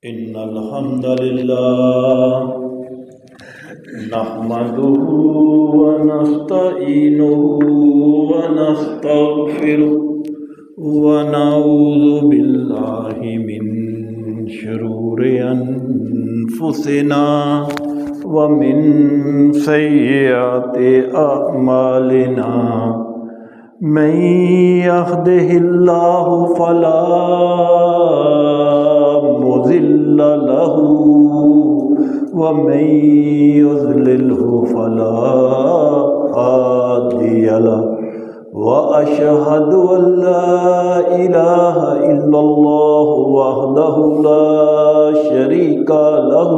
إن الحمد لله نحمده ونستعينه ونستغفره ونعوذ بالله من شرور أنفسنا ومن سيئات أعمالنا من يهده الله فلا مضل له ومن يضلله فلا هادي له وأشهد أن لا إله إلا الله وحده لا شريك له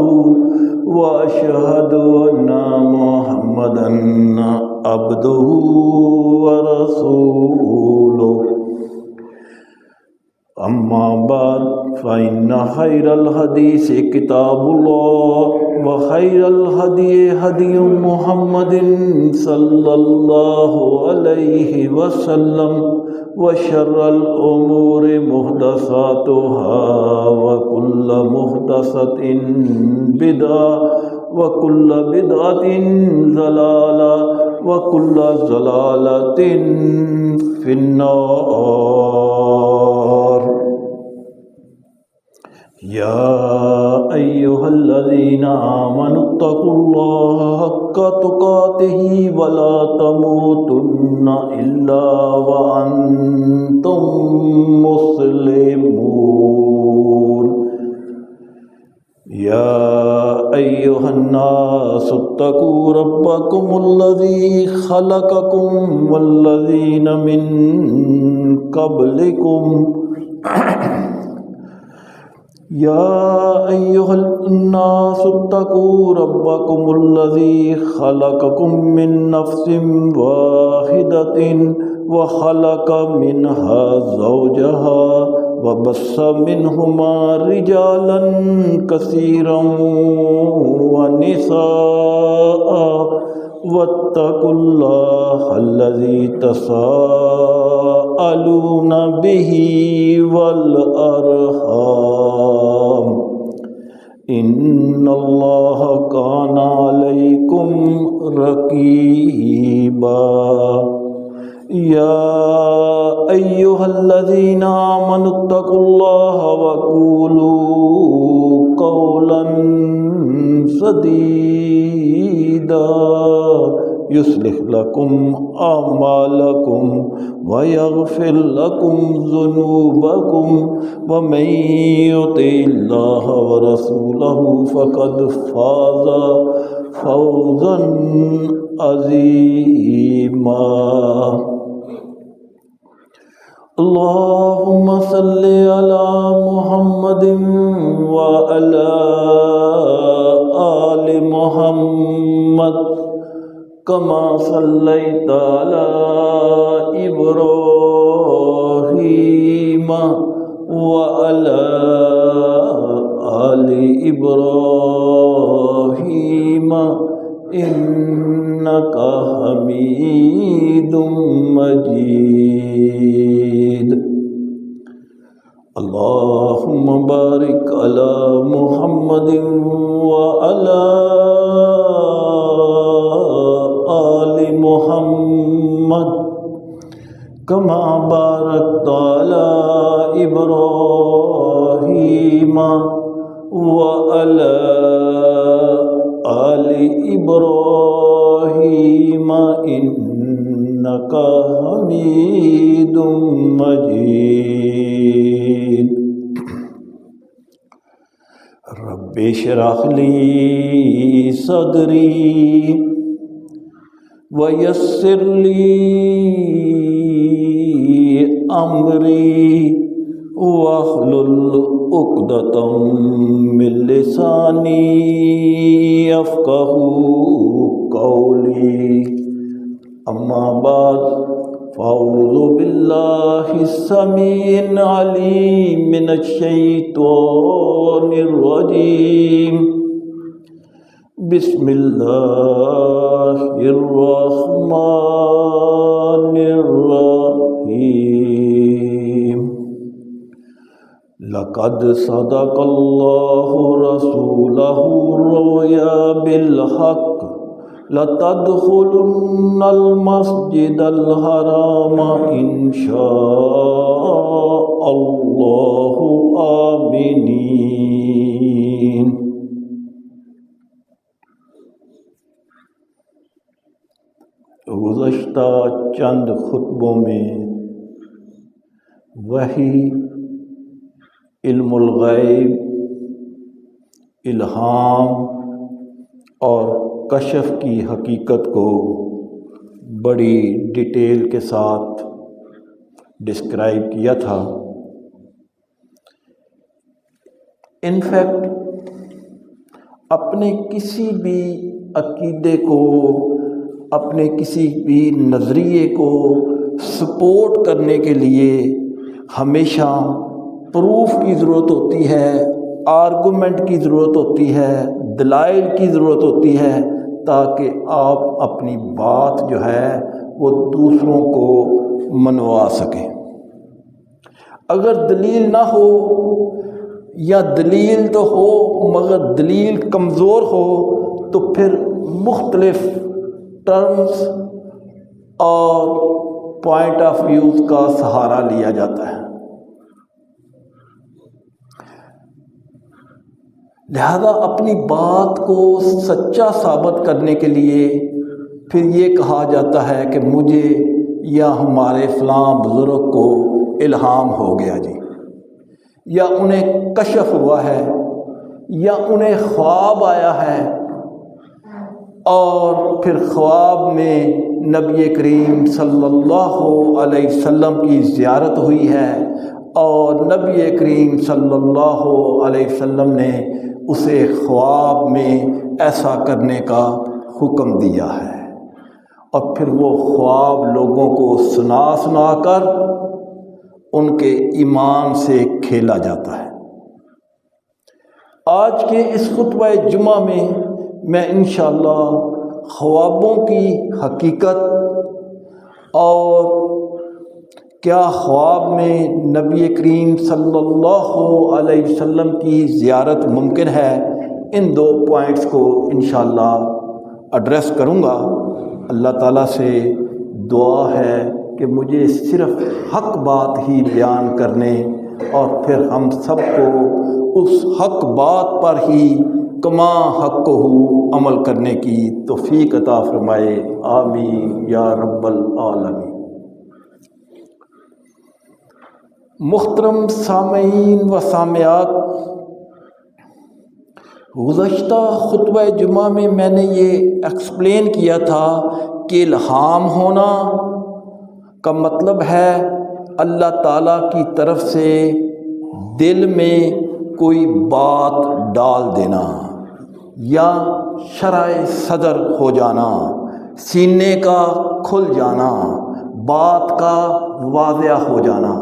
وأشهد أن محمدا عبده ورسوله أما بعد فإن خير الحديث كتاب الله وخير الهدي هدي محمد صلى الله عليه وسلم وشر الأمور محدثاتها وكل محدثة بدعة وكل بدعة ضلالة وكل ضلالة في النار. يا أيها الذين آمنوا اتقوا الله حق تقاته ولا تموتن إلا وأنتم مسلمون. يا أيها الناس اتقوا ربكم الذي خلقكم والذين من قبلكم يا أيها الناس اتقوا ربكم الذي خلقكم من نفس واحدة وخلق منها زوجها وبث منهما رجالا كثيرا ونساء واتقوا الله الذي تساءلون به والأرحام إن الله كان عليكم رقيبا. يا أيها الذين آمنوا اتقوا الله وقولوا قولا سديدا يصلح لكم أعمالكم ويغفر لكم ذنوبكم ومن يطع الله ورسوله فقد فاز فوزا عظيما. اللهم صل على محمد وعلى آل محمد كما صليت على إبراهيم وعلى آل إبراهيم إنك حميد مجيد. اللهم بارك على محمد وعلى آل محمد كما باركت على إبراهيم وعلى آل إبراهيم إنك حميد مجيد. رب اشرح لي صدري ويسر لي أمري واحلل عقدة من لساني يفقهوا قولي. أما بعد فأعوذ بالله السميع العليم من الشيطان الرجيم. بسم الله الرحمن الرحيم. لقد صدق الله رسوله الرؤيا بالحق لتدخلن المسجد الحرام إن شاء الله آمنين۔ گزشتہ چند خطبوں میں وحی، علم الغیب، الہام اور کشف کی حقیقت کو بڑی ڈیٹیل کے ساتھ ڈسکرائب کیا تھا۔ انفیکٹ اپنے کسی بھی عقیدے کو، اپنے کسی بھی نظریے کو سپورٹ کرنے کے لیے ہمیشہ پروف کی ضرورت ہوتی ہے، آرگومنٹ کی ضرورت ہوتی ہے، دلائل کی ضرورت ہوتی ہے، تاکہ آپ اپنی بات جو ہے وہ دوسروں کو منوا سکیں۔ اگر دلیل نہ ہو یا دلیل تو ہو مگر دلیل کمزور ہو تو پھر مختلف ٹرمز اور پوائنٹ آف ویوز کا سہارا لیا جاتا ہے۔ لہذا اپنی بات کو سچا ثابت کرنے کے لیے پھر یہ کہا جاتا ہے کہ مجھے یا ہمارے فلاں بزرگ کو الہام ہو گیا جی، یا انہیں کشف ہوا ہے، یا انہیں خواب آیا ہے، اور پھر خواب میں نبی کریم صلی اللہ علیہ وسلم کی زیارت ہوئی ہے اور نبی کریم صلی اللہ علیہ وسلم نے اسے خواب میں ایسا کرنے کا حکم دیا ہے، اور پھر وہ خواب لوگوں کو سنا کر ان کے ایمان سے کھیلا جاتا ہے۔ آج کے اس خطبہ جمعہ میں میں انشاءاللہ خوابوں کی حقیقت اور کیا خواب میں نبی کریم صلی اللہ علیہ وسلم کی زیارت ممکن ہے، ان دو پوائنٹس کو انشاءاللہ ایڈریس کروں گا۔ اللہ تعالیٰ سے دعا ہے کہ مجھے صرف حق بات ہی بیان کرنے اور پھر ہم سب کو اس حق بات پر ہی کما حقہ عمل کرنے کی توفیق عطا فرمائے، آمین یا رب العالمین۔ محترم سامعین و سامعات، گزشتہ خطبہ جمعہ میں میں نے یہ ایکسپلین کیا تھا کہ الہام ہونا کا مطلب ہے اللہ تعالیٰ کی طرف سے دل میں کوئی بات ڈال دینا یا شرح صدر ہو جانا، سینے کا کھل جانا، بات کا واضح ہو جانا۔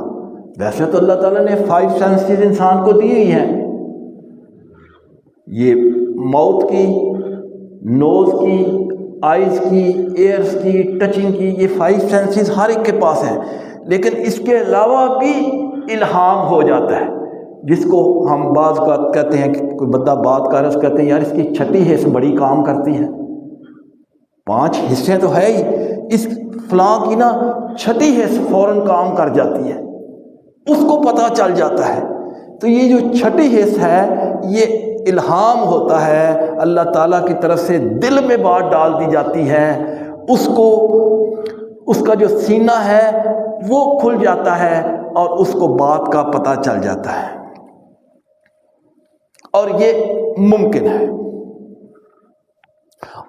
ویسے تو اللہ تعالیٰ نے 5 سینسز انسان کو دی ہوئی ہیں، یہ ماؤتھ کی، نوز کی، آئیز کی، ایئرز کی، ٹچنگ کی، یہ 5 سینسز ہر ایک کے پاس ہیں، لیکن اس کے علاوہ بھی الہام ہو جاتا ہے، جس کو ہم بعض کا کہتے ہیں کہ کوئی بندہ بات کر رہا ہے، اس کہتے ہیں یار اس کی 6ٹھی حص بڑی کام کرتی ہے۔ 5 حصے تو ہے ہی، اس فلاں کی نا 6ٹھی حص فوراً کام کر جاتی ہے، اس کو پتہ چل جاتا ہے۔ تو یہ جو 6ٹھی حص ہے یہ الہام ہوتا ہے، اللہ تعالیٰ کی طرف سے دل میں بات ڈال دی جاتی ہے، اس کو اس کا جو سینہ ہے وہ کھل جاتا ہے اور اس کو بات کا پتہ چل جاتا ہے، اور یہ ممکن ہے۔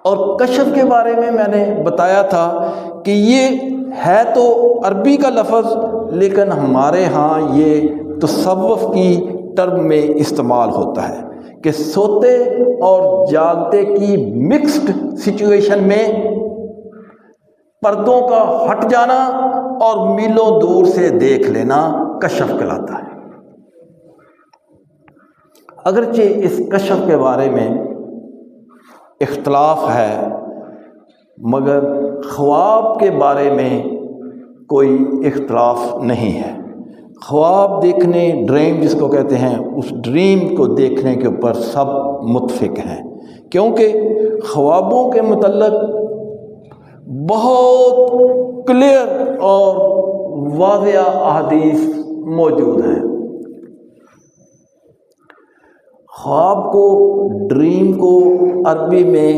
اور کشف کے بارے میں نے بتایا تھا کہ یہ ہے تو عربی کا لفظ، لیکن ہمارے ہاں یہ تصوف کی ٹرم میں استعمال ہوتا ہے کہ سوتے اور جاگتے کی مکسڈ سچویشن میں پردوں کا ہٹ جانا اور میلوں دور سے دیکھ لینا کشف کہلاتا ہے۔ اگرچہ اس کشف کے بارے میں اختلاف ہے، مگر خواب کے بارے میں کوئی اختلاف نہیں ہے۔ خواب دیکھنے، ڈریم جس کو کہتے ہیں، اس ڈریم کو دیکھنے کے اوپر سب متفق ہیں، کیونکہ خوابوں کے متعلق بہت کلیئر اور واضح احادیث موجود ہیں۔ خواب کو، ڈریم کو عربی میں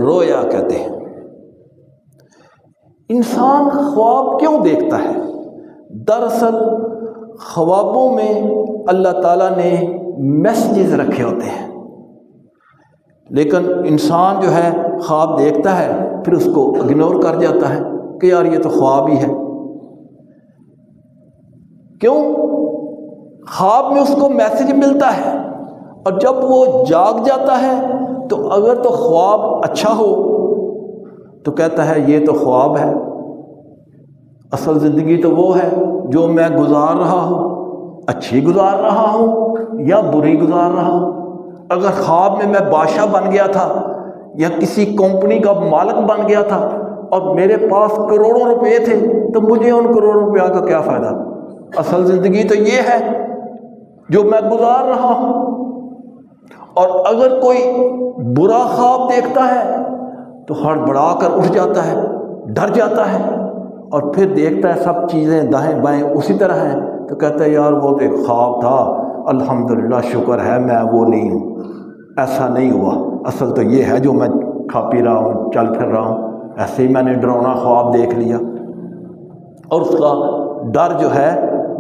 رویا کہتے ہیں۔ انسان خواب کیوں دیکھتا ہے؟ دراصل خوابوں میں اللہ تعالیٰ نے میسیجز رکھے ہوتے ہیں، لیکن انسان جو ہے خواب دیکھتا ہے پھر اس کو اگنور کر جاتا ہے کہ یار یہ تو خواب ہی ہے۔ کیوں؟ خواب میں اس کو میسیج ملتا ہے، اور جب وہ جاگ جاتا ہے تو اگر تو خواب اچھا ہو تو کہتا ہے یہ تو خواب ہے، اصل زندگی تو وہ ہے جو میں گزار رہا ہوں، اچھی گزار رہا ہوں یا بری گزار رہا ہوں۔ اگر خواب میں میں بادشاہ بن گیا تھا یا کسی کمپنی کا مالک بن گیا تھا اور میرے پاس کروڑوں روپے تھے تو مجھے ان کروڑوں روپیہ کا کیا فائدہ؟ اصل زندگی تو یہ ہے جو میں گزار رہا ہوں۔ اور اگر کوئی برا خواب دیکھتا ہے تو ہڑبڑا کر اٹھ جاتا ہے، ڈر جاتا ہے، اور پھر دیکھتا ہے سب چیزیں دائیں بائیں اسی طرح ہیں تو کہتا ہے یار وہ تو ایک خواب تھا، الحمدللہ شکر ہے میں وہ نہیں ہوں، ایسا نہیں ہوا، اصل تو یہ ہے جو میں کھا پی رہا ہوں، چل پھر رہا ہوں، ایسے ہی میں نے ڈراؤنا خواب دیکھ لیا، اور اس کا ڈر جو ہے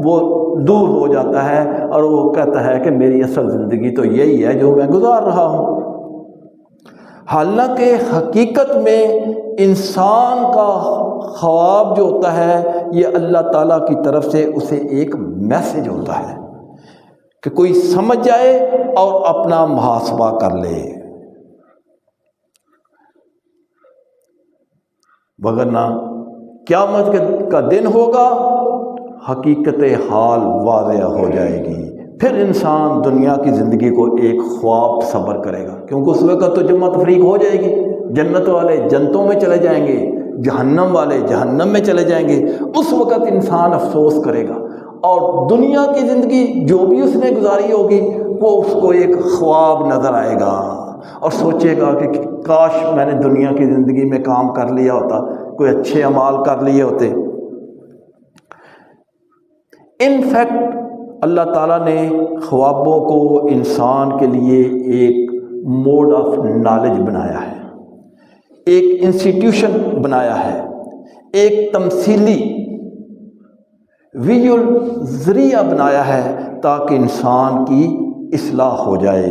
وہ دور ہو جاتا ہے اور وہ کہتا ہے کہ میری اصل زندگی تو یہی ہے جو میں گزار رہا ہوں۔ حالانکہ حقیقت میں انسان کا خواب جو ہوتا ہے یہ اللہ تعالیٰ کی طرف سے اسے ایک میسج ہوتا ہے کہ کوئی سمجھ جائے اور اپنا محاسبہ کر لے، وگرنہ قیامت کا دن ہوگا، حقیقت حال واضح ہو جائے گی، پھر انسان دنیا کی زندگی کو ایک خواب تصور کرے گا، کیونکہ اس وقت تو جمع تفریق ہو جائے گی، جنت والے جنتوں میں چلے جائیں گے، جہنم والے جہنم میں چلے جائیں گے، اس وقت انسان افسوس کرے گا، اور دنیا کی زندگی جو بھی اس نے گزاری ہوگی وہ اس کو ایک خواب نظر آئے گا، اور سوچے گا کہ کاش میں نے دنیا کی زندگی میں کام کر لیا ہوتا، کوئی اچھے اعمال کر لیے ہوتے۔ ان فیکٹ اللہ تعالیٰ نے خوابوں کو انسان کے لیے ایک موڈ آف نالج بنایا ہے، ایک انسٹیٹیوشن بنایا ہے، ایک تمثیلی ویژول ذریعہ بنایا ہے تاکہ انسان کی اصلاح ہو جائے۔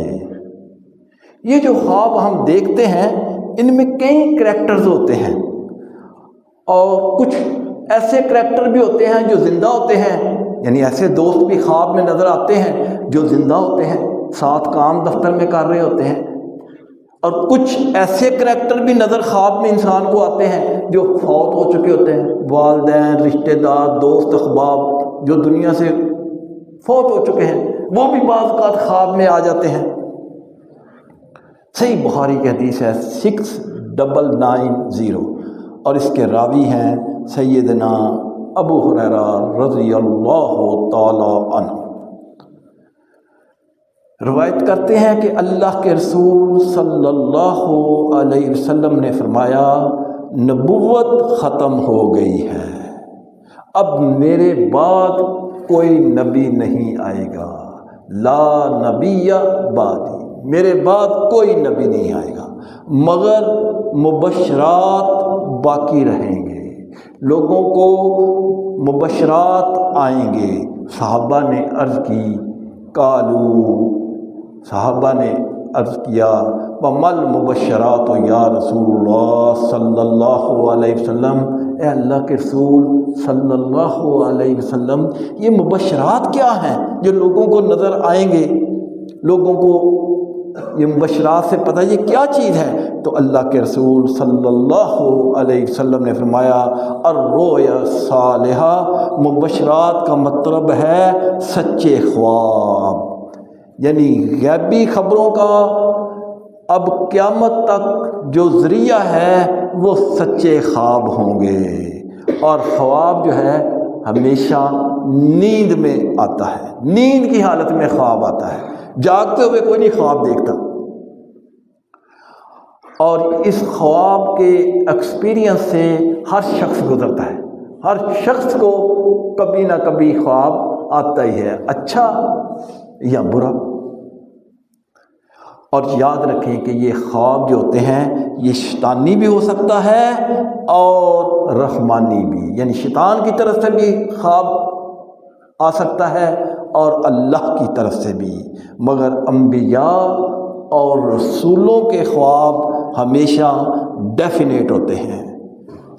یہ جو خواب ہم دیکھتے ہیں ان میں کئی کریکٹرز ہوتے ہیں، اور کچھ ایسے کریکٹر بھی ہوتے ہیں جو زندہ ہوتے ہیں، یعنی ایسے دوست بھی خواب میں نظر آتے ہیں جو زندہ ہوتے ہیں، ساتھ کام دفتر میں کر رہے ہوتے ہیں، اور کچھ ایسے کریکٹر بھی نظر خواب میں انسان کو آتے ہیں جو فوت ہو چکے ہوتے ہیں، والدین، رشتہ دار، دوست احباب جو دنیا سے فوت ہو چکے ہیں وہ بھی بعض اوقات خواب میں آ جاتے ہیں۔ صحیح بخاری کی حدیث ہے 6990، اور اس کے راوی ہیں سیدنا ابو ہریرہ رضی اللہ تعالی عنہ۔ روایت کرتے ہیں کہ اللہ کے رسول صلی اللہ علیہ وسلم نے فرمایا نبوت ختم ہو گئی ہے، اب میرے بعد کوئی نبی نہیں آئے گا، لا نبی بعدی، میرے بعد کوئی نبی نہیں آئے گا، مگر مبشرات باقی رہیں گے، لوگوں کو مبشرات آئیں گے۔ صحابہ نے عرض کی، صحابہ نے عرض کیا وَمَا الْمُبَشَّرَاتُ یا رسول اللہ صلی اللہ علیہ وسلم، اے اللہ کے رسول صلی اللہ علیہ وسلم یہ مبشرات کیا ہیں جو لوگوں کو نظر آئیں گے، لوگوں کو یہ مبشرات سے پتہ یہ کیا چیز ہے؟ تو اللہ کے رسول صلی اللہ علیہ وسلم نے فرمایا الرؤیا الصالحہ، مبشرات کا مطلب ہے سچے خواب، یعنی غیبی خبروں کا اب قیامت تک جو ذریعہ ہے وہ سچے خواب ہوں گے، اور خواب جو ہے ہمیشہ نیند میں آتا ہے، نیند کی حالت میں خواب آتا ہے، جاگتے ہوئے کوئی نہیں خواب دیکھتا۔ اور اس خواب کے ایکسپیرینس سے ہر شخص گزرتا ہے، ہر شخص کو کبھی نہ کبھی خواب آتا ہی ہے، اچھا یا برا۔ اور یاد رکھیں کہ یہ خواب جو ہوتے ہیں یہ شیطانی بھی ہو سکتا ہے اور رحمانی بھی، یعنی شیطان کی طرف سے بھی خواب آ سکتا ہے اور اللہ کی طرف سے بھی، مگر انبیاء اور رسولوں کے خواب ہمیشہ ڈیفینیٹ ہوتے ہیں،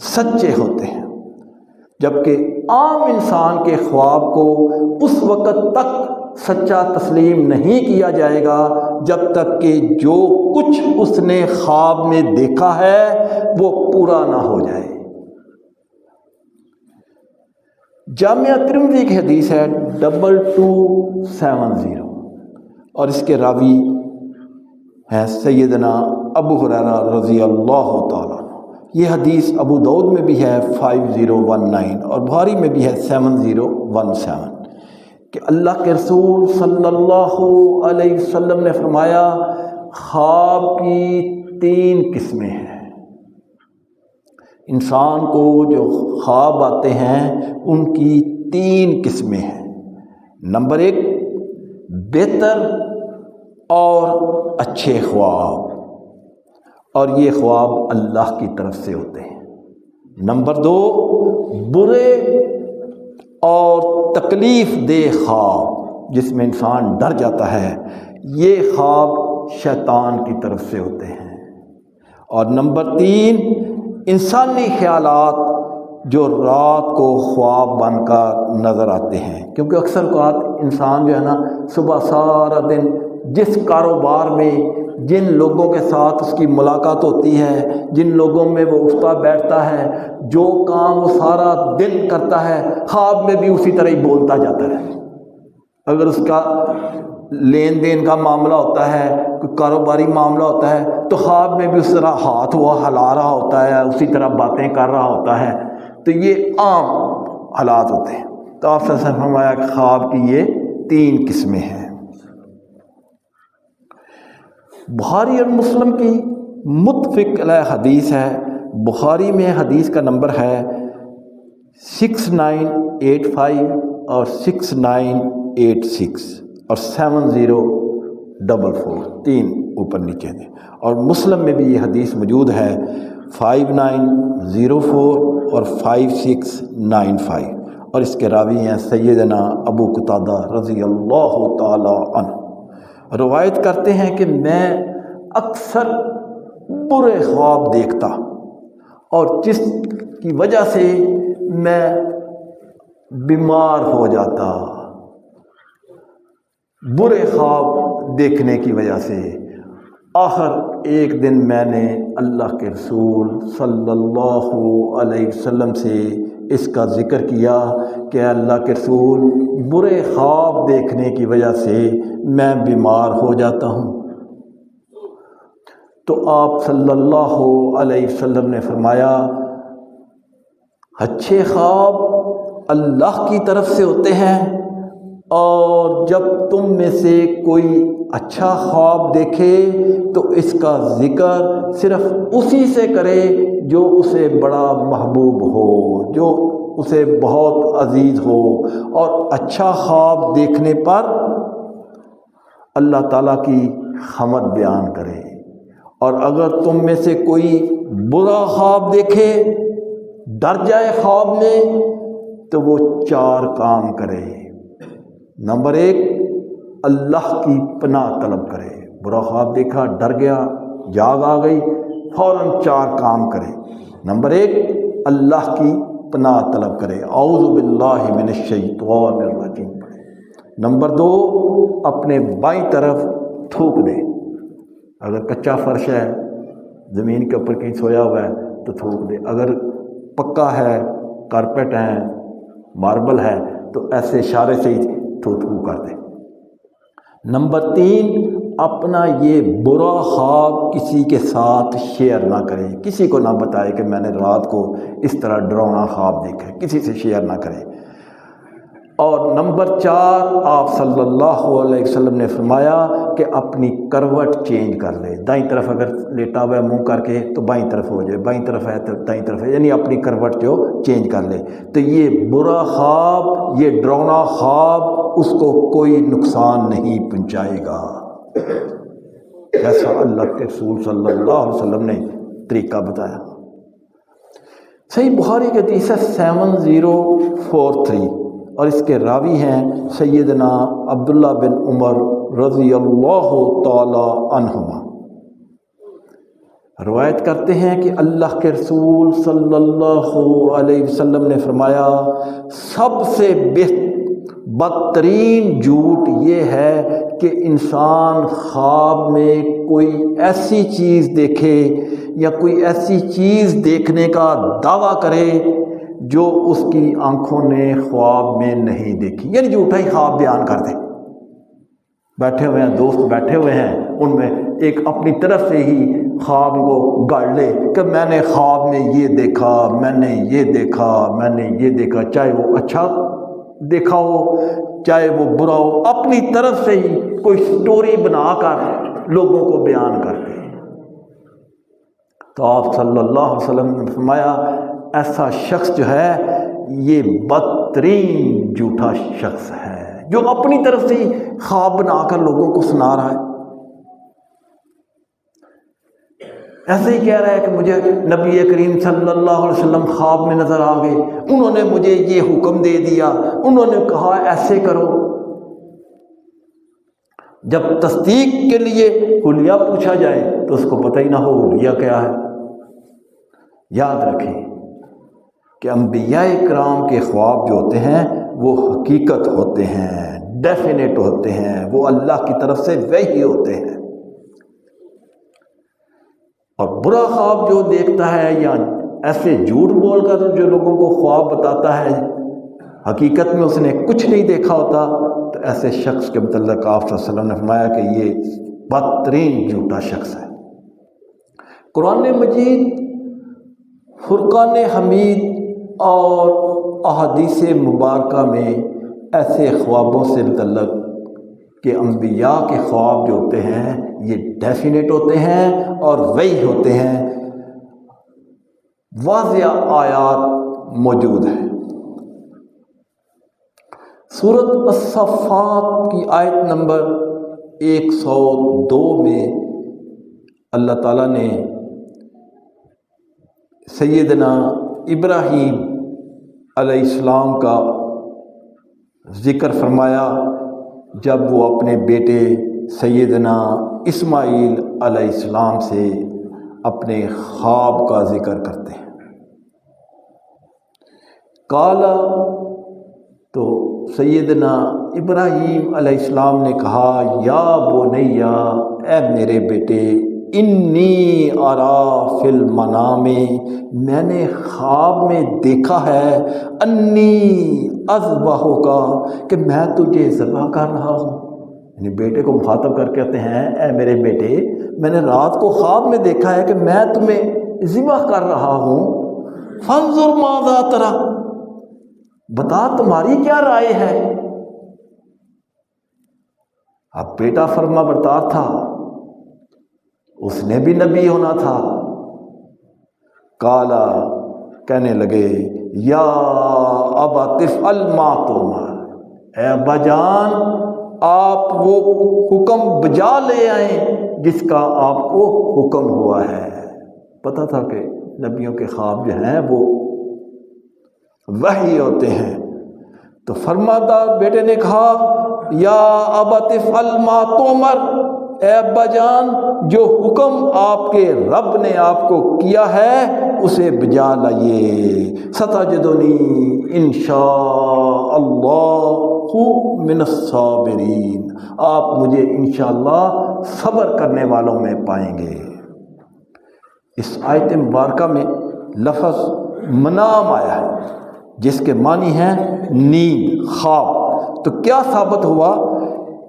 سچے ہوتے ہیں، جبکہ عام انسان کے خواب کو اس وقت تک سچا تسلیم نہیں کیا جائے گا جب تک کہ جو کچھ اس نے خواب میں دیکھا ہے وہ پورا نہ ہو جائے۔ جامعہ ترمذی کی حدیث ہے 2270 اور اس کے راوی ہیں سیدنا ابو ہریرہ رضی اللہ تعالیٰ عنہ۔ یہ حدیث ابو داؤد میں بھی ہے 5019 اور بخاری میں بھی ہے 7017 کہ اللہ کے رسول صلی اللہ علیہ وسلم نے فرمایا خواب کی 3 قسمیں ہیں۔ انسان کو جو خواب آتے ہیں ان کی 3 قسمیں ہیں۔ نمبر 1 بہتر اور اچھے خواب، اور یہ خواب اللہ کی طرف سے ہوتے ہیں۔ نمبر 2 برے اور تکلیف دہ خواب جس میں انسان ڈر جاتا ہے، یہ خواب شیطان کی طرف سے ہوتے ہیں۔ اور نمبر 3 انسانی خیالات جو رات کو خواب بن کر نظر آتے ہیں، کیونکہ اکثر اوقات انسان جو ہے نا صبح سارا دن جس کاروبار میں جن لوگوں کے ساتھ اس کی ملاقات ہوتی ہے، جن لوگوں میں وہ اٹھتا بیٹھتا ہے، جو کام وہ سارا دن کرتا ہے، خواب میں بھی اسی طرح ہی بولتا جاتا ہے۔ اگر اس کا لین دین کا معاملہ ہوتا ہے، کوئی کاروباری معاملہ ہوتا ہے، تو خواب میں بھی اس طرح ہاتھ وہ ہلا رہا ہوتا ہے، اسی طرح باتیں کر رہا ہوتا ہے۔ تو یہ عام حالات ہوتے ہیں۔ تو آپ صلی اللہ علیہ وسلم نے فرمایا کہ خواب کی یہ 3 قسمیں ہیں۔ بخاری اور مسلم کی متفق علیہ حدیث ہے۔ بخاری میں حدیث کا نمبر ہے 6985 اور 6986 اور 7044، 3 اوپر نیچے دیں۔ اور مسلم میں بھی یہ حدیث موجود ہے 5904 اور 5695، اور اس کے راوی ہیں سیدنا ابو قتادہ رضی اللہ تعالی عنہ۔ روایت کرتے ہیں کہ میں اکثر برے خواب دیکھتا اور جس کی وجہ سے میں بیمار ہو جاتا، برے خواب دیکھنے کی وجہ سے۔ آخر ایک دن میں نے اللہ کے رسول صلی اللہ علیہ وسلم سے اس کا ذکر کیا کہ اللہ کے رسول برے خواب دیکھنے کی وجہ سے میں بیمار ہو جاتا ہوں۔ تو آپ صلی اللہ علیہ وسلم نے فرمایا اچھے خواب اللہ کی طرف سے ہوتے ہیں، اور جب تم میں سے کوئی اچھا خواب دیکھے تو اس کا ذکر صرف اسی سے کرے جو اسے بڑا محبوب ہو، جو اسے بہت عزیز ہو، اور اچھا خواب دیکھنے پر اللہ تعالیٰ کی حمد بیان کرے۔ اور اگر تم میں سے کوئی برا خواب دیکھے، ڈر جائے خواب میں، تو وہ 4 کام کرے۔ نمبر 1 اللہ کی پناہ طلب کرے۔ برا خواب دیکھا، ڈر گیا، جاگ آ گئی، فوراً 4 کام کرے۔ نمبر 1 اللہ کی پناہ طلب کرے، اعوذ باللہ من الشیطان الرجیم پڑھے۔ نمبر 2 اپنے بائیں طرف تھوک دے، اگر کچا فرش ہے، زمین کے اوپر کہیں سویا ہوا ہے تو تھوک دے، اگر پکا ہے، کارپیٹ ہے، ماربل ہے، تو ایسے اشارے سے ہی تھو کر دے۔ نمبر 3 اپنا یہ برا خواب کسی کے ساتھ شیئر نہ کرے، کسی کو نہ بتائے کہ میں نے رات کو اس طرح ڈراؤنا خواب دیکھا ہے، کسی سے شیئر نہ کرے۔ اور نمبر 4 آپ صلی اللہ علیہ وسلم نے فرمایا کہ اپنی کروٹ چینج کر لے، دائیں طرف اگر لیٹا ہوا ہے منہ کر کے تو بائیں طرف ہو جائے، بائیں طرف ہے تو دائیں طرف ہے، یعنی اپنی کروٹ جو چینج کر لے، تو یہ برا خواب، یہ ڈراؤنا خواب اس کو کوئی نقصان نہیں پہنچائے گا، ایسا اللہ کے رسول صلی اللہ علیہ وسلم نے طریقہ بتایا۔ صحیح بخاری کی حدیث ہے 7043 اور اس کے راوی ہیں سیدنا عبداللہ بن عمر رضی اللہ تعالی عنہما۔ روایت کرتے ہیں کہ اللہ کے رسول صلی اللہ علیہ وسلم نے فرمایا سب سے بدترین جھوٹ یہ ہے کہ انسان خواب میں کوئی ایسی چیز دیکھے یا کوئی ایسی چیز دیکھنے کا دعویٰ کرے جو اس کی آنکھوں نے خواب میں نہیں دیکھی، یعنی جھوٹا ہی خواب بیان کر دے۔ بیٹھے ہوئے ہیں دوست، بیٹھے ہوئے ہیں، ان میں ایک اپنی طرف سے ہی خواب کو گاڑ لے کہ میں نے خواب میں یہ دیکھا، میں نے یہ دیکھا، میں نے یہ دیکھا، چاہے وہ اچھا دیکھا ہو چاہے وہ برا ہو، اپنی طرف سے ہی کوئی سٹوری بنا کر لوگوں کو بیان کرتے ہیں۔ تو آپ صلی اللہ علیہ وسلم نے فرمایا ایسا شخص جو ہے یہ بدترین جھوٹا شخص ہے جو اپنی طرف سے ہی خواب بنا کر لوگوں کو سنا رہا ہے۔ ایسے ہی کہہ رہا ہے کہ مجھے نبی کریم صلی اللہ علیہ وسلم خواب میں نظر آ گئے، انہوں نے مجھے یہ حکم دے دیا، انہوں نے کہا ایسے کرو۔ جب تصدیق کے لیے حلیہ پوچھا جائے تو اس کو پتہ ہی نہ ہو حلیہ کیا ہے۔ یاد رکھیں کہ انبیاء کرام کے خواب جو ہوتے ہیں وہ حقیقت ہوتے ہیں، ڈیفینیٹ ہوتے ہیں، وہ اللہ کی طرف سے وحی ہوتے ہیں۔ اور برا خواب جو دیکھتا ہے یا ایسے جھوٹ بول کر جو لوگوں کو خواب بتاتا ہے حقیقت میں اس نے کچھ نہیں دیکھا ہوتا، تو ایسے شخص کے متعلق آپ صلی اللہ علیہ وسلم نے فرمایا کہ یہ بدترین جھوٹا شخص ہے۔ قرآن مجید، فرقان حمید اور احادیث مبارکہ میں ایسے خوابوں سے متعلق کہ انبیاء کے خواب جو ہوتے ہیں یہ ڈیفینیٹ ہوتے ہیں اور وحی ہوتے ہیں، واضح آیات موجود ہیں۔ سورۃ الصفات کی آیت نمبر 102 میں اللہ تعالیٰ نے سیدنا ابراہیم علیہ السلام کا ذکر فرمایا جب وہ اپنے بیٹے سیدنا اسماعیل علیہ السلام سے اپنے خواب کا ذکر کرتے ہیں۔ کالا، تو سیدنا ابراہیم علیہ السلام نے کہا یا بنیا، اے میرے بیٹے، انی ارا فی المنام، میں نے خواب میں دیکھا ہے، انی اذبحک، کہ میں تجھے ذبح کر رہا ہوں۔ یعنی بیٹے کو مخاطب کر کے کہتے ہیں اے میرے بیٹے، میں نے رات کو خواب میں دیکھا ہے کہ میں تمہیں ذبح کر رہا ہوں، فانظر ماذا تری، بتا تمہاری کیا رائے ہے۔ اب بیٹا فرما بردار تھا، اس نے بھی نبی ہونا تھا۔ کالا، کہنے لگے یا ابت افعل ما تؤمر، اے ابا جان آپ وہ حکم بجا لے آئیں جس کا آپ کو حکم ہوا ہے۔ پتہ تھا کہ نبیوں کے خواب جو ہیں وہ وحی ہوتے ہیں، تو فرماتا بیٹے نے کہا یا ابت افعل ما تؤمر، اے ابا جان جو حکم آپ کے رب نے آپ کو کیا ہے اسے بجا لائیے، ستجدنی انشاء اللہ من الصابرین، آپ مجھے انشاءاللہ صبر کرنے والوں میں پائیں گے۔ اس آیت مبارکہ میں لفظ منام آیا ہے جس کے معنی ہیں نیند، خواب۔ تو کیا ثابت ہوا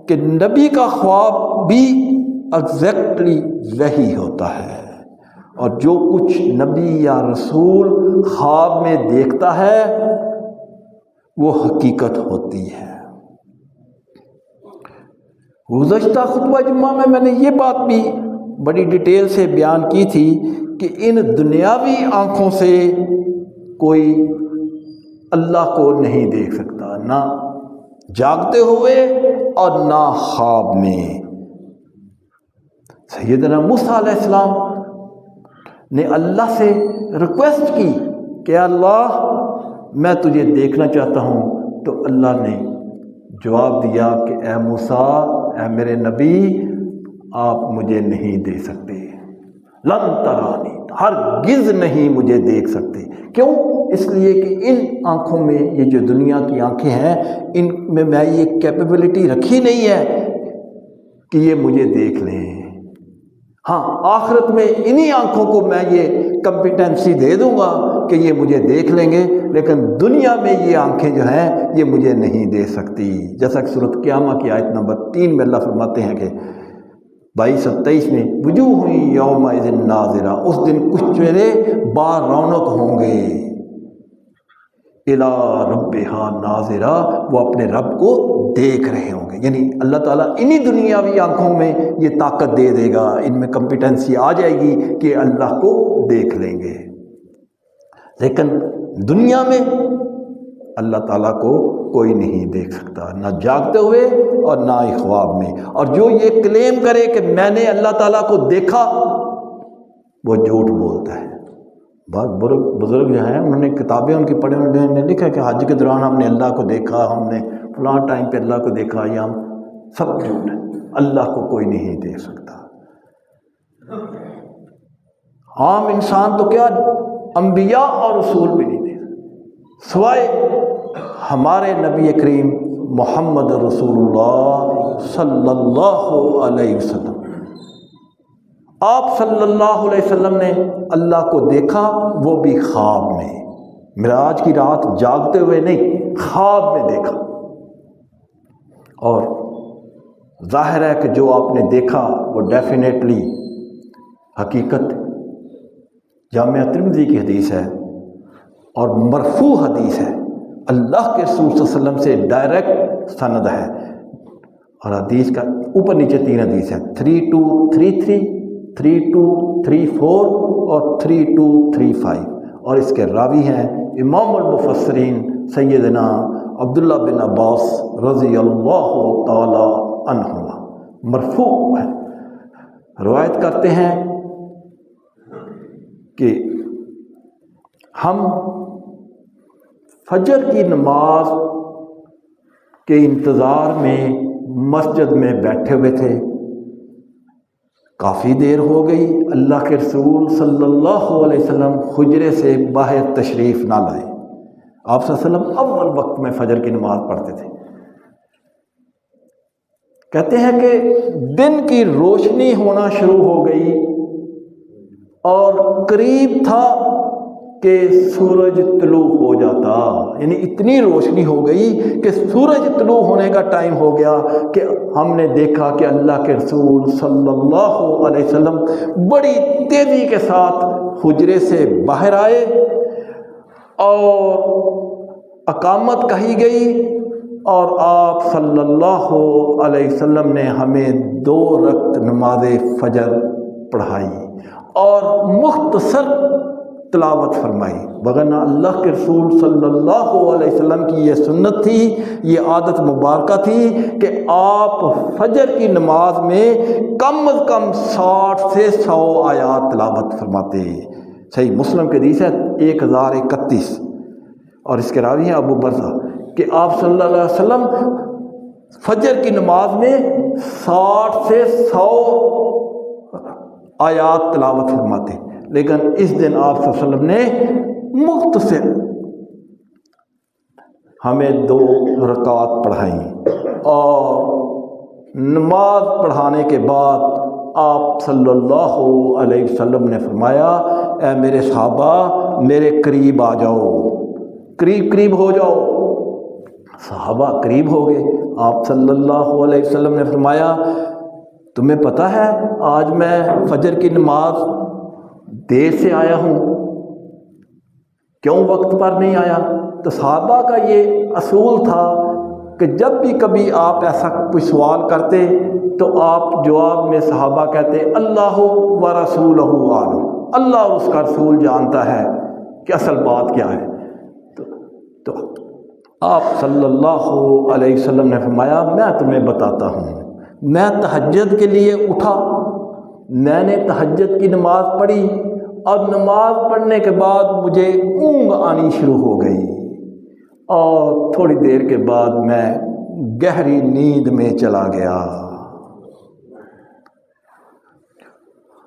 کہ نبی کا خواب بھی ایگزیکٹلی وہی ہوتا ہے، اور جو کچھ نبی یا رسول خواب میں دیکھتا ہے وہ حقیقت ہوتی ہے۔ گزشتہ خطبہ جمعہ میں نے یہ بات بھی بڑی ڈیٹیل سے بیان کی تھی کہ ان دنیاوی آنکھوں سے کوئی اللہ کو نہیں دیکھ سکتا، نہ جاگتے ہوئے اور نہ خواب میں۔ سیدنا موسیٰ علیہ السلام نے اللہ سے ریکویسٹ کی کہ اللہ میں تجھے دیکھنا چاہتا ہوں، تو اللہ نے جواب دیا کہ اے موسیٰ، اے میرے نبی، آپ مجھے نہیں دیکھ سکتے، لن ترانی، ہرگز نہیں مجھے دیکھ سکتے۔ کیوں؟ اس لیے کہ ان آنکھوں میں، یہ جو دنیا کی آنکھیں ہیں، ان میں یہ کیپیبلٹی رکھی نہیں ہے کہ یہ مجھے دیکھ لیں۔ ہاں، آخرت میں انہی آنکھوں کو میں یہ کمپیٹنسی دے دوں گا کہ یہ مجھے دیکھ لیں گے، لیکن دنیا میں یہ آنکھیں جو ہیں یہ مجھے نہیں دیکھ سکتی۔ جیسا کہ سورۃ قیامہ کی آیت نمبر 3 میں اللہ فرماتے ہیں کہ 22-27 میں وجوہ یومئذ ناظرہ، اس دن کچھ چہرے با رونق ہوں گے، الی ربہا ناظرہ، وہ اپنے رب کو دیکھ رہے ہوں گے۔ یعنی اللہ تعالیٰ انہی دنیاوی آنکھوں میں یہ طاقت دے دے گا، ان میں کمپیٹنسی آ جائے گی کہ اللہ کو دیکھ لیں گے۔ لیکن دنیا میں اللہ تعالیٰ کو کوئی نہیں دیکھ سکتا، نہ جاگتے ہوئے اور نہ ہی خواب میں۔ اور جو یہ کلیم کرے کہ میں نے اللہ تعالیٰ کو دیکھا، وہ جھوٹ بولتا ہے۔ بہت بزرگ جو ہیں، انہوں نے کتابیں ان کی پڑھیں، انہوں نے لکھا کہ حج کے دوران ہم نے اللہ کو دیکھا، ہم نے فلاں ٹائم پہ اللہ کو دیکھا، یا ہم سب جھوٹ ہے، اللہ کو کوئی نہیں دیکھ سکتا۔ عام انسان تو کیا، انبیاء اور رسول بھی نہیں دیکھ سکتے، سوائے ہمارے نبی کریم محمد رسول اللہ صلی اللہ علیہ وسلم۔ آپ صلی اللہ علیہ وسلم نے اللہ کو دیکھا، وہ بھی خواب میں، معراج کی رات جاگتے ہوئے نہیں، خواب میں دیکھا۔ اور ظاہر ہے کہ جو آپ نے دیکھا وہ ڈیفینیٹلی حقیقت ہے۔ جامعہ ترمذی کی حدیث ہے اور مرفوع حدیث ہے، اللہ کے رسول صلی اللہ علیہ وسلم سے ڈائریکٹ سند ہے، اور حدیث کا اوپر نیچے 3 حدیث ہے، 3233، 3234 اور 3235، اور اس کے راوی ہیں امام المفسرین سیدنا عبداللہ بن عباس رضی اللہ تعالی عنہما۔ مرفوع ہے، روایت کرتے ہیں کہ ہم فجر کی نماز کے انتظار میں مسجد میں بیٹھے ہوئے تھے، کافی دیر ہو گئی، اللہ کے رسول صلی اللہ علیہ وسلم حجرے سے باہر تشریف نہ لائے۔ آپ صلی اللہ علیہ وسلم اول وقت میں فجر کی نماز پڑھتے تھے۔ کہتے ہیں کہ دن کی روشنی ہونا شروع ہو گئی اور قریب تھا کہ سورج طلوع ہو جاتا، یعنی اتنی روشنی ہو گئی کہ سورج طلوع ہونے کا ٹائم ہو گیا کہ ہم نے دیکھا کہ اللہ کے رسول صلی اللہ علیہ وسلم بڑی تیزی کے ساتھ حجرے سے باہر آئے اور اقامت کہی گئی، اور آپ صلی اللہ علیہ وسلم نے ہمیں 2 رکعت نماز فجر پڑھائی اور مختصر تلاوت فرمائی، وگرنہ اللہ کے رسول صلی اللہ علیہ وسلم کی یہ سنت تھی، یہ عادت مبارکہ تھی کہ آپ فجر کی نماز میں کم از کم 60 سے 100 آیات تلاوت فرماتے۔ صحیح مسلم کے حدیث ہے 1031، اور اس کے راوی ہیں ابو برزہ، کہ آپ صلی اللہ علیہ وسلم فجر کی نماز میں 60 سے 100 آیات تلاوت فرماتے، لیکن اس دن آپ صلی اللہ علیہ وسلم نے مختصر ہمیں 2 رکعات پڑھائیں، اور نماز پڑھانے کے بعد آپ صلی اللہ علیہ وسلم نے فرمایا، اے میرے صحابہ میرے قریب آ جاؤ، قریب ہو جاؤ۔ صحابہ قریب ہو گئے۔ آپ صلی اللہ علیہ وسلم نے فرمایا، تمہیں پتہ ہے آج میں فجر کی نماز دیر سے آیا ہوں، کیوں وقت پر نہیں آیا؟ تو صحابہ کا یہ اصول تھا کہ جب بھی کبھی آپ ایسا کوئی سوال کرتے تو آپ جواب میں صحابہ کہتے اللہ و رسولہ عالم، اللہ اور اس کا رسول جانتا ہے کہ اصل بات کیا ہے۔ تو آپ صلی اللہ علیہ وسلم نے فرمایا میں تمہیں بتاتا ہوں، میں تہجد کے لیے اٹھا، میں نے تہجد کی نماز پڑھی اور نماز پڑھنے کے بعد مجھے اونگ آنی شروع ہو گئی اور تھوڑی دیر کے بعد میں گہری نیند میں چلا گیا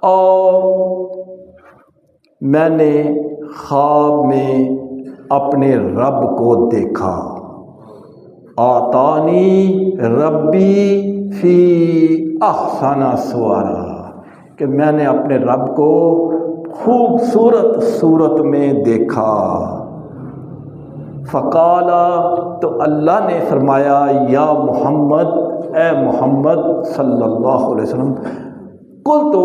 اور میں نے خواب میں اپنے رب کو دیکھا، آتانی ربی فی احسن صورہ، کہ میں نے اپنے رب کو خوبصورت صورت میں دیکھا۔ فقالا، تو اللہ نے فرمایا یا محمد، اے محمد صلی اللہ علیہ وسلم، قل، تو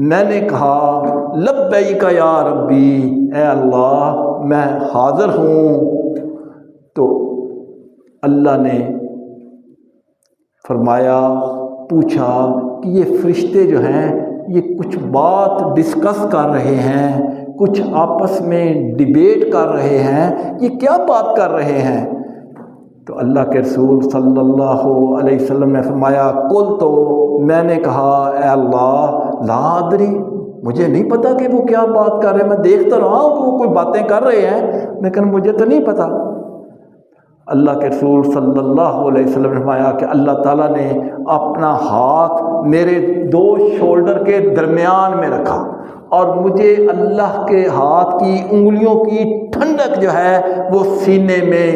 میں نے کہا لبیک یا ربی، اے اللہ میں حاضر ہوں۔ تو اللہ نے فرمایا، پوچھا کہ یہ فرشتے جو ہیں یہ کچھ بات ڈسکس کر رہے ہیں، کچھ آپس میں ڈیبیٹ کر رہے ہیں، یہ کیا بات کر رہے ہیں؟ تو اللہ کے رسول صلی اللہ علیہ وسلم نے فرمایا قل، تو میں نے کہا اے اللہ لا ادری، مجھے نہیں پتا کہ وہ کیا بات کر رہے ہیں، میں دیکھتا رہا ہوں کہ وہ کوئی باتیں کر رہے ہیں لیکن مجھے تو نہیں پتا۔ اللہ کے رسول صلی اللہ علیہ وسلم نے فرمایا کہ اللہ تعالیٰ نے اپنا ہاتھ میرے دو شولڈر کے درمیان میں رکھا اور مجھے اللہ کے ہاتھ کی انگلیوں کی ٹھنڈک جو ہے وہ سینے میں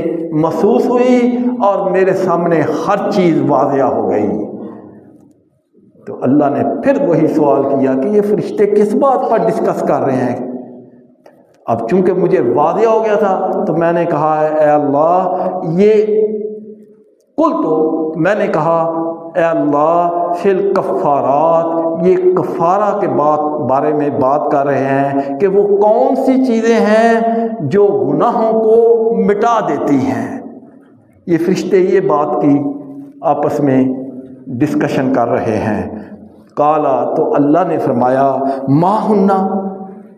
محسوس ہوئی اور میرے سامنے ہر چیز واضح ہو گئی۔ تو اللہ نے پھر وہی سوال کیا کہ یہ فرشتے کس بات پر ڈسکس کر رہے ہیں؟ اب چونکہ مجھے واضح ہو گیا تھا تو میں نے کہا اے اللہ یہ قل، تو میں نے کہا اے اللہ فی الکفارات، یہ کفارہ کے بارے میں بات کر رہے ہیں کہ وہ کون سی چیزیں ہیں جو گناہوں کو مٹا دیتی ہیں۔ یہ فرشتے یہ بات کی آپس میں ڈسکشن کر رہے ہیں۔ قالا، تو اللہ نے فرمایا ما ہننا،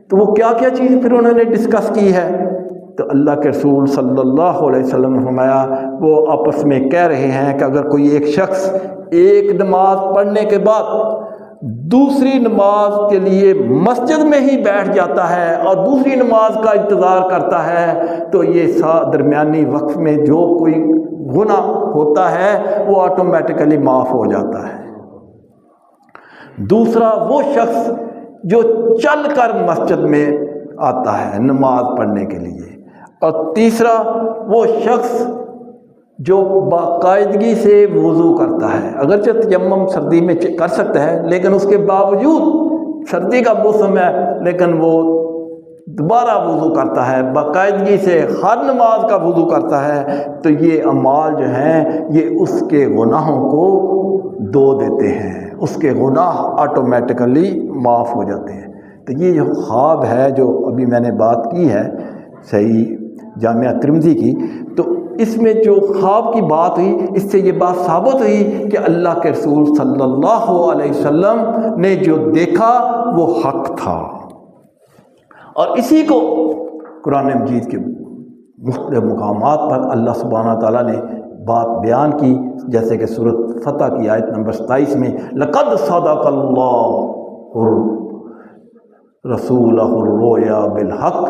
تو وہ کیا کیا چیز پھر انہوں نے ڈسکس کی ہے؟ تو اللہ کے رسول صلی اللہ علیہ وسلم نے فرمایا وہ آپس میں کہہ رہے ہیں کہ اگر کوئی ایک شخص ایک نماز پڑھنے کے بعد دوسری نماز کے لیے مسجد میں ہی بیٹھ جاتا ہے اور دوسری نماز کا انتظار کرتا ہے تو یہ درمیانی وقت میں جو کوئی گناہ ہوتا ہے وہ آٹومیٹیکلی معاف ہو جاتا ہے۔ دوسرا وہ شخص جو چل کر مسجد میں آتا ہے نماز پڑھنے کے لیے، اور تیسرا وہ شخص جو باقاعدگی سے وضو کرتا ہے، اگرچہ تیمم سردی میں کر سکتا ہے لیکن اس کے باوجود سردی کا موسم ہے لیکن وہ دوبارہ وضو کرتا ہے، باقاعدگی سے ہر نماز کا وضو کرتا ہے، تو یہ اعمال جو ہیں یہ اس کے گناہوں کو دھو دیتے ہیں، اس کے گناہ آٹومیٹکلی معاف ہو جاتے ہیں۔ تو یہ جو خواب ہے جو ابھی میں نے بات کی ہے صحیح جامعہ ترمذی کی، تو اس میں جو خواب کی بات ہوئی اس سے یہ بات ثابت ہوئی کہ اللہ کے رسول صلی اللہ علیہ وسلم نے جو دیکھا وہ حق تھا، اور اسی کو قرآن مجید کے مختلف مقامات پر اللہ سبحانہ تعالیٰ نے بات بیان کی، جیسے کہ سورۃ فتح کی آیت نمبر 27 میں لقد صدق اللہ رسولہ الرؤیا بالحق،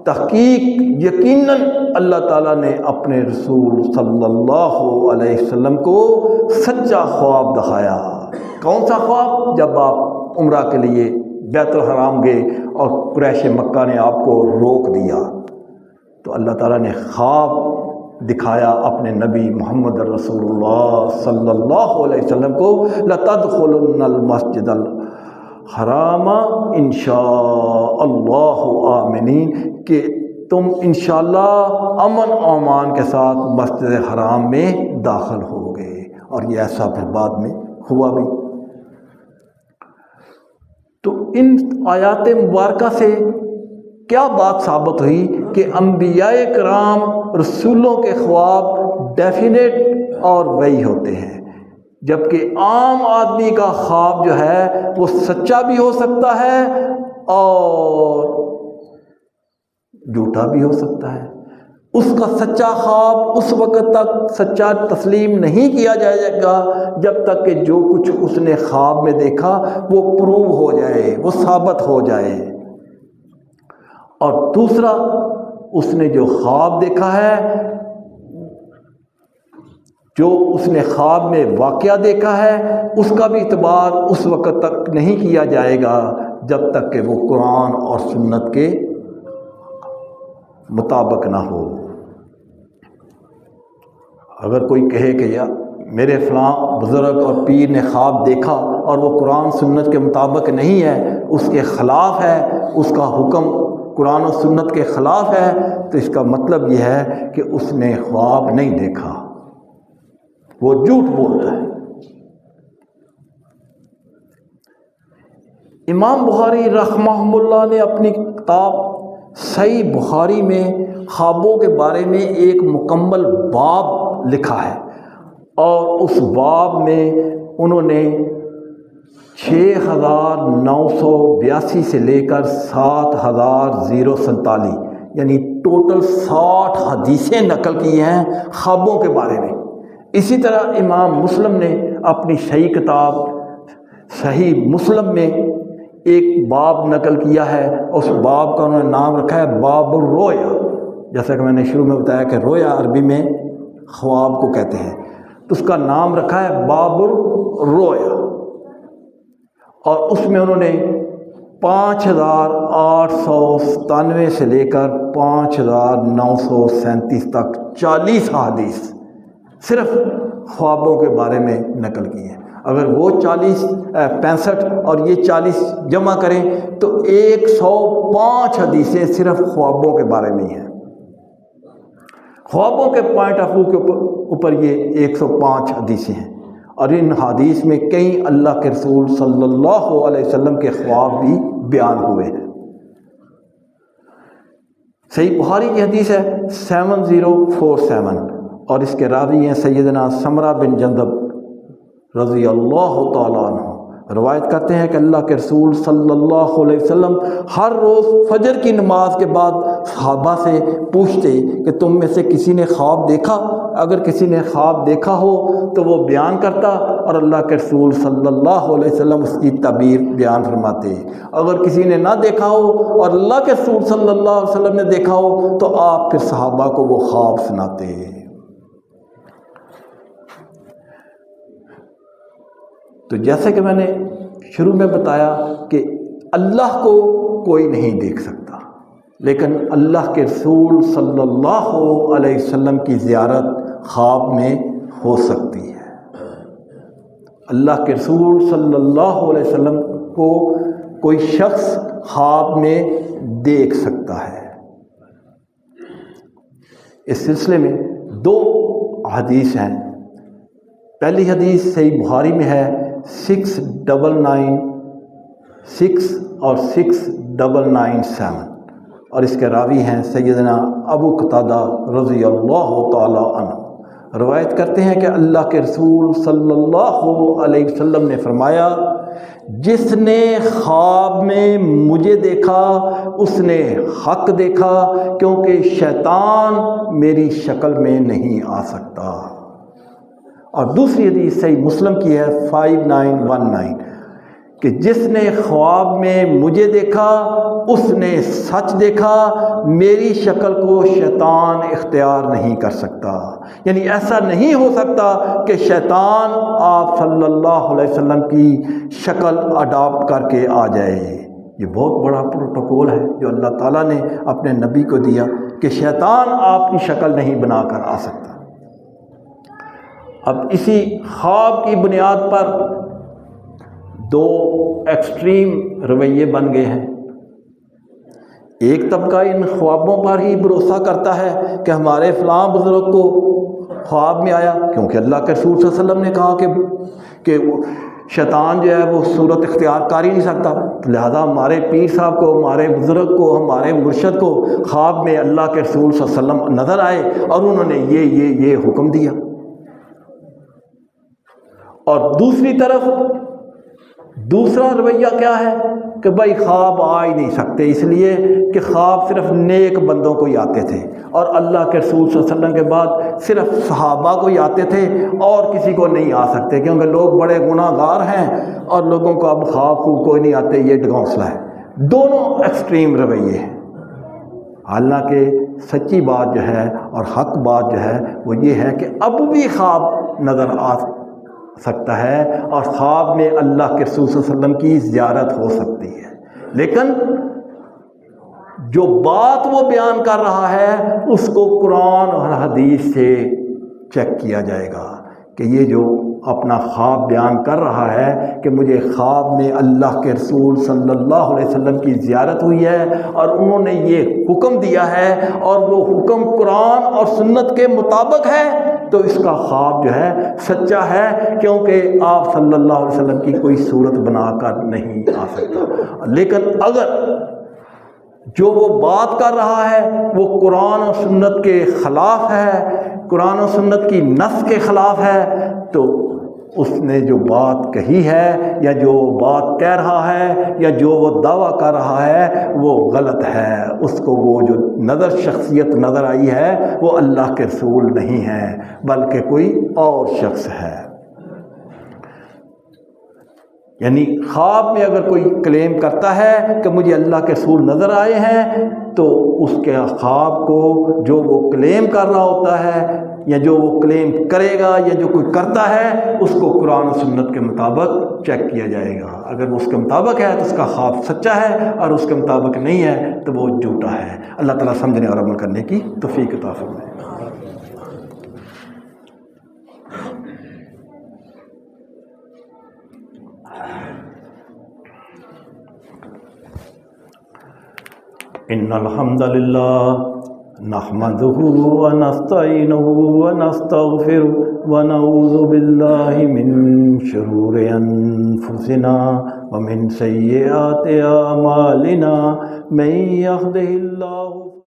تحقیق یقیناً اللہ تعالیٰ نے اپنے رسول صلی اللہ علیہ وسلم کو سچا خواب دکھایا۔ کون سا خواب؟ جب آپ عمرہ کے لیے بیت الحرام گئے اور قریش مکہ نے آپ کو روک دیا تو اللہ تعالیٰ نے خواب دکھایا اپنے نبی محمد رسول اللہ صلی اللہ علیہ وسلم کو، لَتَدْخُلُنَّ الْمَسْجِدَ الْحَرَامَ اِنشَاءَ اللَّهُ آمِنِينَ، کہ تم انشاءاللہ امن و امان کے ساتھ مسجد حرام میں داخل ہو گئے، اور یہ ایسا پھر بعد میں ہوا بھی۔ تو ان آیات مبارکہ سے کیا بات ثابت ہوئی کہ انبیاء کرام رسولوں کے خواب ڈیفینیٹ اور وہی ہوتے ہیں، جبکہ عام آدمی کا خواب جو ہے وہ سچا بھی ہو سکتا ہے اور جھوٹا بھی ہو سکتا ہے۔ اس کا سچا خواب اس وقت تک سچا تسلیم نہیں کیا جائے گا جب تک کہ جو کچھ اس نے خواب میں دیکھا وہ پروو ہو جائے، وہ ثابت ہو جائے۔ اور دوسرا، اس نے جو خواب دیکھا ہے، جو اس نے خواب میں واقعہ دیکھا ہے، اس کا بھی اعتبار اس وقت تک نہیں کیا جائے گا جب تک کہ وہ قرآن اور سنت کے مطابق نہ ہو۔ اگر کوئی کہے کہ یا میرے فلاں بزرگ اور پیر نے خواب دیکھا اور وہ قرآن سنت کے مطابق نہیں ہے، اس کے خلاف ہے، اس کا حکم قرآن و سنت کے خلاف ہے، تو اس کا مطلب یہ ہے کہ اس نے خواب نہیں دیکھا، وہ جھوٹ بولتا ہے۔ امام بخاری رحمہ اللہ نے اپنی کتاب صحیح بخاری میں خوابوں کے بارے میں ایک مکمل باب لکھا ہے، اور اس باب میں انہوں نے 6982 سے لے کر 7047 یعنی ٹوٹل 60 حدیثیں نقل کی ہیں خوابوں کے بارے میں۔ اسی طرح امام مسلم نے اپنی صحیح کتاب صحیح مسلم میں ایک باب نقل کیا ہے، اس باب کا انہوں نے نام رکھا ہے باب الرؤیا، جیسا کہ میں نے شروع میں بتایا کہ رویا عربی میں خواب کو کہتے ہیں، تو اس کا نام رکھا ہے باب الرؤیا۔ اور اس میں انہوں نے 5897 سے لے کر 5937 تک 40 حدیث صرف خوابوں کے بارے میں نقل کی ہیں۔ اگر وہ 65 اور یہ 40 جمع کریں تو 105 حدیثیں صرف خوابوں کے بارے میں ہیں۔ خوابوں کے پوائنٹ آف ویو کے اوپر یہ 105 حدیثیں ہیں، اور ان حدیث میں کئی اللہ کے رسول صلی اللہ علیہ وسلم کے خواب بھی بیان ہوئے ہیں۔ صحیح بخاری کی حدیث ہے 7047، اور اس کے راوی ہیں سیدنا سمرہ بن جندب رضی اللہ تعالیٰ عنہ۔ روایت کرتے ہیں کہ اللہ کے رسول صلی اللہ علیہ وسلم ہر روز فجر کی نماز کے بعد صحابہ سے پوچھتے کہ تم میں سے کسی نے خواب دیکھا؟ اگر کسی نے خواب دیکھا ہو تو وہ بیان کرتا، اور اللہ کے رسول صلی اللہ علیہ وسلم اس کی تعبیر بیان فرماتے۔ اگر کسی نے نہ دیکھا ہو اور اللہ کے رسول صلی اللہ علیہ وسلم نے دیکھا ہو تو آپ پھر صحابہ کو وہ خواب سناتے۔ تو جیسے کہ میں نے شروع میں بتایا کہ اللہ کو کوئی نہیں دیکھ سکتا، لیکن اللہ کے رسول صلی اللہ علیہ وسلم کی زیارت خواب میں ہو سکتی ہے۔ اللہ کے رسول صلی اللہ علیہ وسلم کو کوئی شخص خواب میں دیکھ سکتا ہے۔ اس سلسلے میں 2 حدیث ہیں۔ پہلی حدیث صحیح بخاری میں ہے 6996 اور 6997، اور اس کے راوی ہیں سیدنا ابو قتادہ رضی اللہ تعالی عنہ۔ روایت کرتے ہیں کہ اللہ کے رسول صلی اللہ علیہ وسلم نے فرمایا، جس نے خواب میں مجھے دیکھا اس نے حق دیکھا، کیونکہ شیطان میری شکل میں نہیں آ سکتا۔ اور دوسری حدیث صحیح مسلم کی ہے 5919 کہ جس نے خواب میں مجھے دیکھا اس نے سچ دیکھا، میری شکل کو شیطان اختیار نہیں کر سکتا۔ یعنی ایسا نہیں ہو سکتا کہ شیطان آپ صلی اللہ علیہ وسلم کی شکل اڈاپٹ کر کے آ جائے۔ یہ بہت بڑا پروٹوکول ہے جو اللہ تعالیٰ نے اپنے نبی کو دیا کہ شیطان آپ کی شکل نہیں بنا کر آ سکتا۔ اب اسی خواب کی بنیاد پر 2 ایکسٹریم رویے بن گئے ہیں۔ ایک طبقہ ان خوابوں پر ہی بھروسہ کرتا ہے کہ ہمارے فلاں بزرگ کو خواب میں آیا، کیونکہ اللہ کے رسول صلی اللہ علیہ وسلم نے کہا کہ شیطان جو ہے وہ صورت اختیار کر ہی نہیں سکتا، لہذا ہمارے پیر صاحب کو، ہمارے بزرگ کو، ہمارے مرشد کو خواب میں اللہ کے رسول صلی اللہ علیہ وسلم نظر آئے اور انہوں نے یہ حکم دیا۔ اور دوسری طرف دوسرا رویہ کیا ہے کہ بھائی خواب آ ہی نہیں سکتے، اس لیے کہ خواب صرف نیک بندوں کو ہی آتے تھے، اور اللہ کے رسول صلی اللہ علیہ وسلم کے بعد صرف صحابہ کو ہی آتے تھے اور کسی کو نہیں آ سکتے، کیونکہ لوگ بڑے گناہ گار ہیں اور لوگوں کو اب خواب کوئی نہیں آتے، یہ ڈھونسلہ ہے۔ دونوں ایکسٹریم رویے ہیں۔ حالانکہ سچی بات جو ہے اور حق بات جو ہے وہ یہ ہے کہ اب بھی خواب نظر آ سکتا ہے اور خواب میں اللہ کے رسول صلی اللہ علیہ وسلم کی زیارت ہو سکتی ہے، لیکن جو بات وہ بیان کر رہا ہے اس کو قرآن اور حدیث سے چیک کیا جائے گا کہ یہ جو اپنا خواب بیان کر رہا ہے کہ مجھے خواب میں اللہ کے رسول صلی اللہ علیہ وسلم کی زیارت ہوئی ہے اور انہوں نے یہ حکم دیا ہے اور وہ حکم قرآن اور سنت کے مطابق ہے، تو اس کا خواب جو ہے سچا ہے، کیونکہ آپ صلی اللہ علیہ وسلم کی کوئی صورت بنا کر نہیں آ سکتا۔ لیکن اگر جو وہ بات کر رہا ہے وہ قرآن و سنت کے خلاف ہے، قرآن و سنت کی نص کے خلاف ہے، تو اس نے جو بات کہی ہے یا جو بات کہہ رہا ہے یا جو وہ دعویٰ کر رہا ہے وہ غلط ہے۔ اس کو وہ جو شخصیت نظر آئی ہے وہ اللہ کے رسول نہیں ہے بلکہ کوئی اور شخص ہے۔ یعنی خواب میں اگر کوئی کلیم کرتا ہے کہ مجھے اللہ کے رسول نظر آئے ہیں تو اس کے خواب کو جو وہ کلیم کر رہا ہوتا ہے یا جو وہ کلیم کرے گا یا جو کوئی کرتا ہے اس کو قرآن و سنت کے مطابق چیک کیا جائے گا۔ اگر وہ اس کے مطابق ہے تو اس کا خواب سچا ہے، اور اس کے مطابق نہیں ہے تو وہ جھوٹا ہے۔ اللہ تعالیٰ سمجھنے اور عمل کرنے کی توفیق عطا فرمائے۔ ان الحمد للہ نحمده ونستعینه ونستغفره ونعوذ باللہ من شرور انفسنا ومن سیئات اعمالنا من یهده اللہ